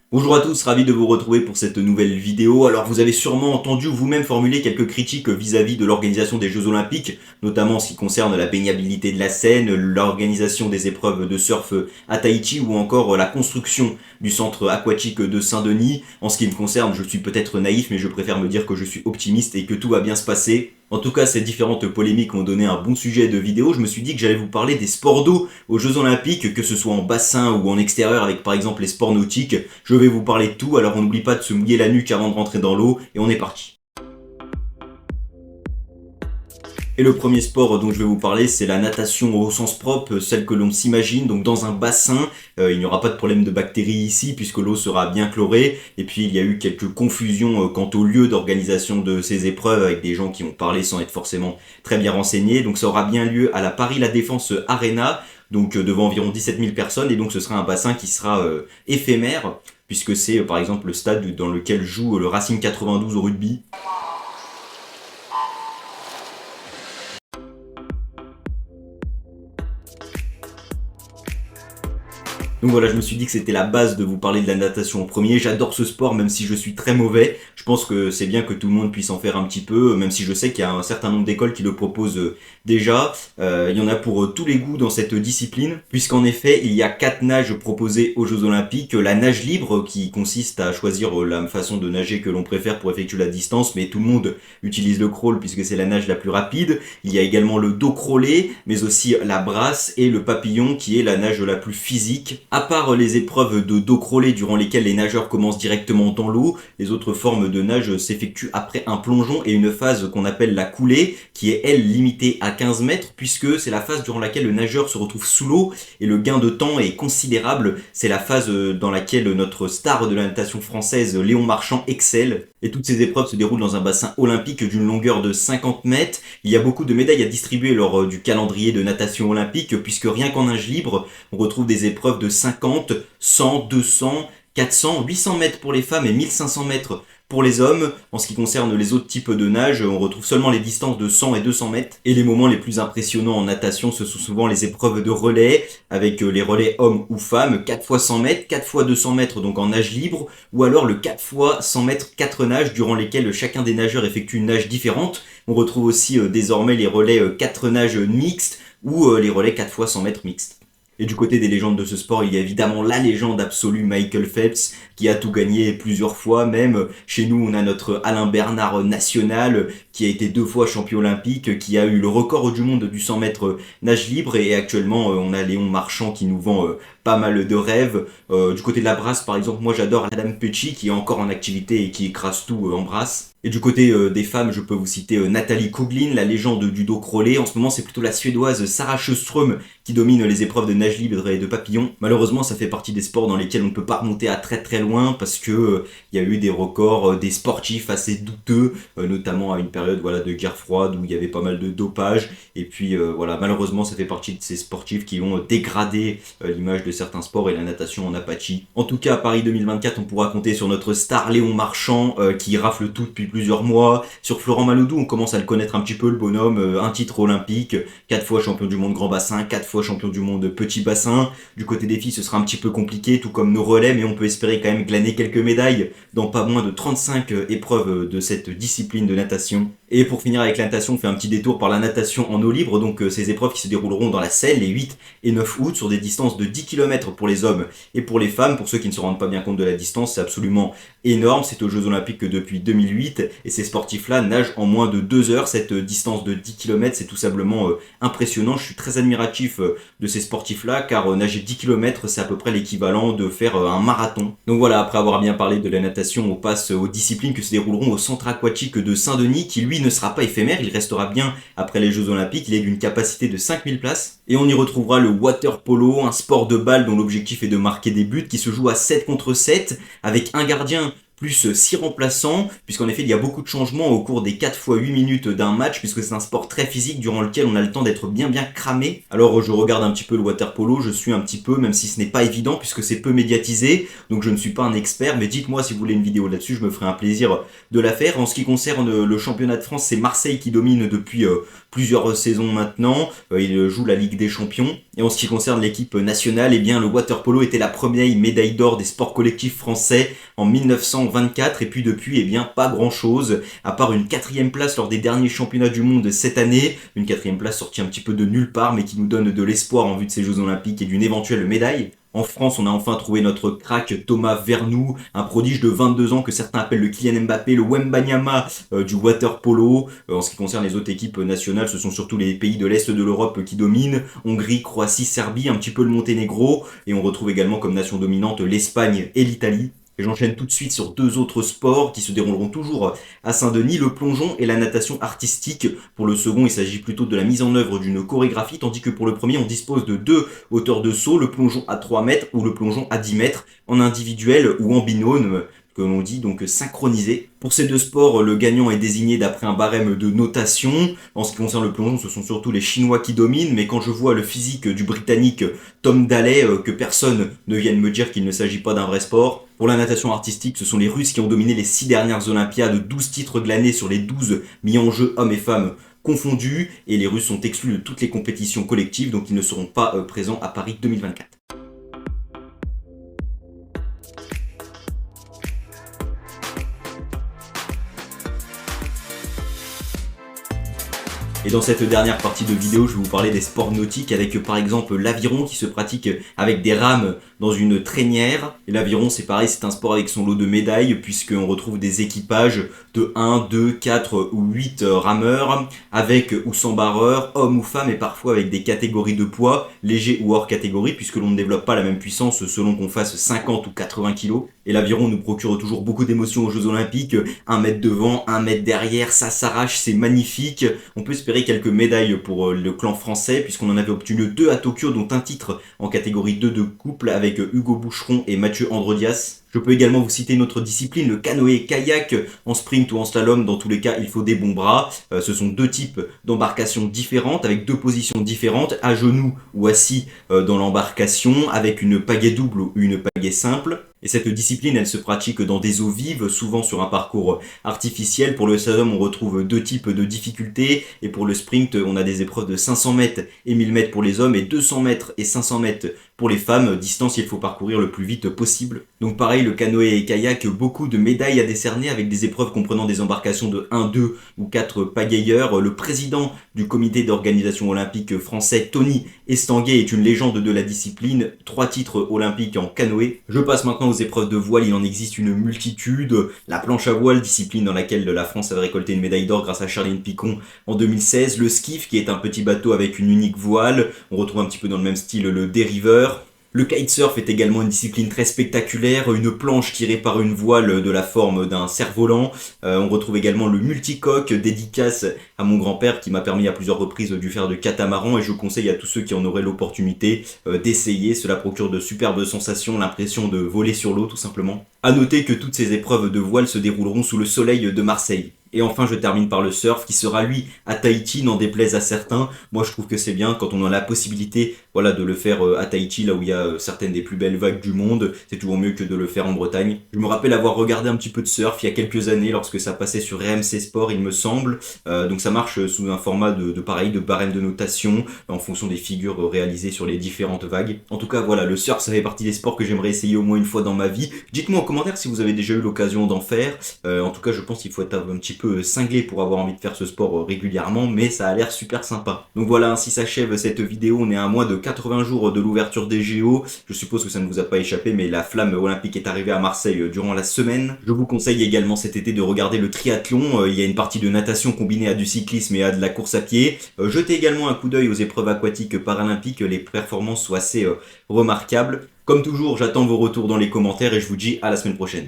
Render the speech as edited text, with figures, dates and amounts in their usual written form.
Bonjour à tous, ravi de vous retrouver pour cette nouvelle vidéo. Alors vous avez sûrement entendu vous-même formuler quelques critiques vis-à-vis de l'organisation des Jeux Olympiques, notamment en ce qui concerne la baignabilité de la Seine, l'organisation des épreuves de surf à Tahiti ou encore la construction du centre aquatique de Saint-Denis. En ce qui me concerne, je suis peut-être naïf, mais je préfère me dire que je suis optimiste et que tout va bien se passer. En tout cas, ces différentes polémiques m'ont donné un bon sujet de vidéo. Je me suis dit que j'allais vous parler des sports d'eau aux Jeux Olympiques, que ce soit en bassin ou en extérieur avec par exemple les sports nautiques. Je vais vous parler de tout, alors on n'oublie pas de se mouiller la nuque avant de rentrer dans l'eau, et on est parti. Et le premier sport dont je vais vous parler, c'est la natation au sens propre, celle que l'on s'imagine, donc dans un bassin. Il n'y aura pas de problème de bactéries ici, puisque l'eau sera bien chlorée. Et puis il y a eu quelques confusions quant au lieu d'organisation de ces épreuves, avec des gens qui ont parlé sans être forcément très bien renseignés. Donc ça aura bien lieu à la Paris La Défense Arena, donc devant environ 17 000 personnes, et donc ce sera un bassin qui sera éphémère, puisque c'est par exemple le stade dans lequel joue le Racing 92 au rugby. Donc voilà, je me suis dit que c'était la base de vous parler de la natation en premier. J'adore ce sport, même si je suis très mauvais. Je pense que c'est bien que tout le monde puisse en faire un petit peu, même si je sais qu'il y a un certain nombre d'écoles qui le proposent déjà. Il y en a pour tous les goûts dans cette discipline, puisqu'en effet, il y a 4 nages proposées aux Jeux Olympiques. La nage libre, qui consiste à choisir la façon de nager que l'on préfère pour effectuer la distance, mais tout le monde utilise le crawl puisque c'est la nage la plus rapide. Il y a également le dos crawlé, mais aussi la brasse et le papillon, qui est la nage la plus physique. À part les épreuves de dos crawlé durant lesquelles les nageurs commencent directement dans l'eau, les autres formes de nage s'effectuent après un plongeon et une phase qu'on appelle la coulée, qui est elle limitée à 15 mètres, puisque c'est la phase durant laquelle le nageur se retrouve sous l'eau et le gain de temps est considérable. C'est la phase dans laquelle notre star de la natation française, Léon Marchand, excelle. Et toutes ces épreuves se déroulent dans un bassin olympique d'une longueur de 50 mètres. Il y a beaucoup de médailles à distribuer lors du calendrier de natation olympique, puisque rien qu'en nage libre, on retrouve des épreuves de 50, 100, 200, 400, 800 mètres pour les femmes et 1500 mètres pour les hommes. En ce qui concerne les autres types de nage, on retrouve seulement les distances de 100 et 200 mètres. Et les moments les plus impressionnants en natation, ce sont souvent les épreuves de relais, avec les relais hommes ou femmes, 4 fois 100 mètres, 4 fois 200 mètres donc en nage libre, ou alors le 4 fois 100 mètres 4 nages, durant lesquels chacun des nageurs effectue une nage différente. On retrouve aussi désormais les relais 4 nages mixtes, ou les relais 4 fois 100 mètres mixtes. Et du côté des légendes de ce sport, il y a évidemment la légende absolue Michael Phelps, qui a tout gagné plusieurs fois même. Chez nous, on a notre Alain Bernard national, qui a été 2 fois champion olympique, qui a eu le record du monde du 100 mètres nage libre, et actuellement, on a Léon Marchand qui nous vend pas mal de rêves. Du côté de la brasse, par exemple, moi j'adore Adam Pecci, qui est encore en activité et qui écrase tout en brasse. Et du côté des femmes, je peux vous citer Nathalie Koglin, la légende du dos crawlé. En ce moment, c'est plutôt la suédoise Sarah Sjöström qui domine les épreuves de nage libre et de papillon. Malheureusement, ça fait partie des sports dans lesquels on ne peut pas remonter à très très loin, parce que il y a eu des records des sportifs assez douteux, notamment à une période de guerre froide où il y avait pas mal de dopage. Et puis malheureusement, ça fait partie de ces sportifs qui ont dégradé l'image de certains sports, et la natation en a pâti. En tout cas, à Paris 2024, on pourra compter sur notre star Léon Marchand qui rafle tout depuis plusieurs mois. Sur Florent Malodou, on commence à le connaître un petit peu, le bonhomme, un titre olympique, 4 fois champion du monde grand bassin, 4 fois champion du monde petit bassin. Du côté des filles, ce sera un petit peu compliqué, tout comme nos relais, mais on peut espérer quand même glaner quelques médailles dans pas moins de 35 épreuves de cette discipline de natation. Et pour finir avec la natation, on fait un petit détour par la natation en eau libre, donc ces épreuves qui se dérouleront dans la Seine les 8 et 9 août sur des distances de 10 km pour les hommes et pour les femmes. Pour ceux qui ne se rendent pas bien compte de la distance, c'est absolument énorme. C'est aux Jeux Olympiques depuis 2008, et ces sportifs-là nagent en moins de 2 heures. Cette distance de 10 km, c'est tout simplement impressionnant. Je suis très admiratif de ces sportifs-là, car nager 10 km, c'est à peu près l'équivalent de faire un marathon. Donc voilà, après avoir bien parlé de la natation, on passe aux disciplines qui se dérouleront au centre aquatique de Saint-Denis, qui lui ne sera pas éphémère, il restera bien après les Jeux Olympiques. Il est d'une capacité de 5000 places. Et on y retrouvera le water polo, un sport de balle dont l'objectif est de marquer des buts, qui se joue à 7 contre 7, avec un gardien plus 6 remplaçants, puisqu'en effet il y a beaucoup de changements au cours des 4 fois 8 minutes d'un match, puisque c'est un sport très physique durant lequel on a le temps d'être bien cramé. Alors je regarde un petit peu le water polo, je suis un petit peu, même si ce n'est pas évident puisque c'est peu médiatisé, donc je ne suis pas un expert, mais dites-moi si vous voulez une vidéo là-dessus, je me ferai un plaisir de la faire. En ce qui concerne le championnat de France, c'est Marseille qui domine depuis plusieurs saisons maintenant, il joue la Ligue des Champions. Et en ce qui concerne l'équipe nationale, eh bien le water polo était la première médaille d'or des sports collectifs français en 1924, et puis depuis, eh bien pas grand chose, à part une 4e place lors des derniers championnats du monde cette année, une 4e place sortie un petit peu de nulle part, mais qui nous donne de l'espoir en vue de ces Jeux Olympiques et d'une éventuelle médaille. En France, on a enfin trouvé notre crack Thomas Vernou, un prodige de 22 ans que certains appellent le Kylian Mbappé, le Wembanyama du water polo. En ce qui concerne les autres équipes nationales, ce sont surtout les pays de l'Est de l'Europe qui dominent. Hongrie, Croatie, Serbie, un petit peu le Monténégro. Et on retrouve également comme nation dominante l'Espagne et l'Italie. Et j'enchaîne tout de suite sur 2 autres sports qui se dérouleront toujours à Saint-Denis, le plongeon et la natation artistique. Pour le second, il s'agit plutôt de la mise en œuvre d'une chorégraphie, tandis que pour le premier, on dispose de 2 hauteurs de saut, le plongeon à 3 mètres ou le plongeon à 10 mètres, en individuel ou en binôme, comme on dit, donc synchronisé. Pour ces 2 sports, le gagnant est désigné d'après un barème de notation. En ce qui concerne le plongeon, ce sont surtout les Chinois qui dominent, mais quand je vois le physique du Britannique Tom Daley, que personne ne vienne me dire qu'il ne s'agit pas d'un vrai sport. Pour la natation artistique, ce sont les Russes qui ont dominé les 6 dernières Olympiades, 12 titres de l'année sur les 12 mis en jeu hommes et femmes confondus, et les Russes sont exclus de toutes les compétitions collectives, donc ils ne seront pas présents à Paris 2024. Et dans cette dernière partie de vidéo, je vais vous parler des sports nautiques avec par exemple l'aviron qui se pratique avec des rames dans une traînière. Et l'aviron, c'est pareil, c'est un sport avec son lot de médailles puisqu'on retrouve des équipages de 1, 2, 4 ou 8 rameurs avec ou sans barreur, hommes ou femmes, et parfois avec des catégories de poids, légers ou hors catégorie, puisque l'on ne développe pas la même puissance selon qu'on fasse 50 ou 80 kg. Et l'aviron nous procure toujours beaucoup d'émotions aux Jeux Olympiques. 1 mètre devant, 1 mètre derrière, ça s'arrache, c'est magnifique. On peut espérer quelques médailles pour le clan français, puisqu'on en avait obtenu 2 à Tokyo, dont un titre en catégorie 2 de couple avec Hugo Boucheron et Mathieu Androdias. Je peux également vous citer une autre discipline, le canoë-kayak, en sprint ou en slalom. Dans tous les cas, il faut des bons bras. Ce sont 2 types d'embarcations différentes, avec 2 positions différentes, à genoux ou assis dans l'embarcation, avec une pagaie double ou une pagaie simple. Et cette discipline, elle se pratique dans des eaux vives, souvent sur un parcours artificiel. Pour le slalom, on retrouve 2 types de difficultés. Et pour le sprint, on a des épreuves de 500 mètres et 1000 mètres pour les hommes, et 200 mètres et 500 mètres pour les femmes. Distance, il faut parcourir le plus vite possible. Donc pareil, le canoë et kayak, beaucoup de médailles à décerner avec des épreuves comprenant des embarcations de 1, 2 ou 4 pagayeurs. Le président du comité d'organisation olympique français, Tony Estanguet, est une légende de la discipline. 3 titres olympiques en canoë. Je passe maintenant aux épreuves de voile, il en existe une multitude. La planche à voile, discipline dans laquelle la France avait récolté une médaille d'or grâce à Charline Picon en 2016. Le skiff, qui est un petit bateau avec une unique voile. On retrouve un petit peu dans le même style le dériveur. Le kitesurf est également une discipline très spectaculaire, une planche tirée par une voile de la forme d'un cerf-volant. On retrouve également le multicoque, dédicace à mon grand-père qui m'a permis à plusieurs reprises de faire de catamaran, et je conseille à tous ceux qui en auraient l'opportunité d'essayer. Cela procure de superbes sensations, l'impression de voler sur l'eau tout simplement. A noter que toutes ces épreuves de voile se dérouleront sous le soleil de Marseille. Et enfin, je termine par le surf qui sera lui à Tahiti, n'en déplaise à certains. Moi, je trouve que c'est bien quand on a la possibilité, voilà, de le faire à Tahiti, là où il y a certaines des plus belles vagues du monde. C'est toujours mieux que de le faire en Bretagne. Je me rappelle avoir regardé un petit peu de surf il y a quelques années lorsque ça passait sur RMC Sport, il me semble. Donc ça marche sous un format de pareil, de barème de notation en fonction des figures réalisées sur les différentes vagues. En tout cas, voilà, le surf, ça fait partie des sports que j'aimerais essayer au moins une fois dans ma vie. Dites-moi en commentaire si vous avez déjà eu l'occasion d'en faire. En tout cas, je pense qu'il faut être un petit peu cinglé pour avoir envie de faire ce sport régulièrement, mais ça a l'air super sympa. Donc voilà, ainsi s'achève cette vidéo. On est à moins de 80 jours de l'ouverture des JO. Je suppose que ça ne vous a pas échappé, mais la flamme olympique est arrivée à Marseille durant la semaine. Je vous conseille également cet été de regarder le triathlon. Il y a une partie de natation combinée à du cyclisme et à de la course à pied. Jetez également un coup d'œil aux épreuves aquatiques paralympiques. Les performances sont assez remarquables. Comme toujours, j'attends vos retours dans les commentaires et je vous dis à la semaine prochaine.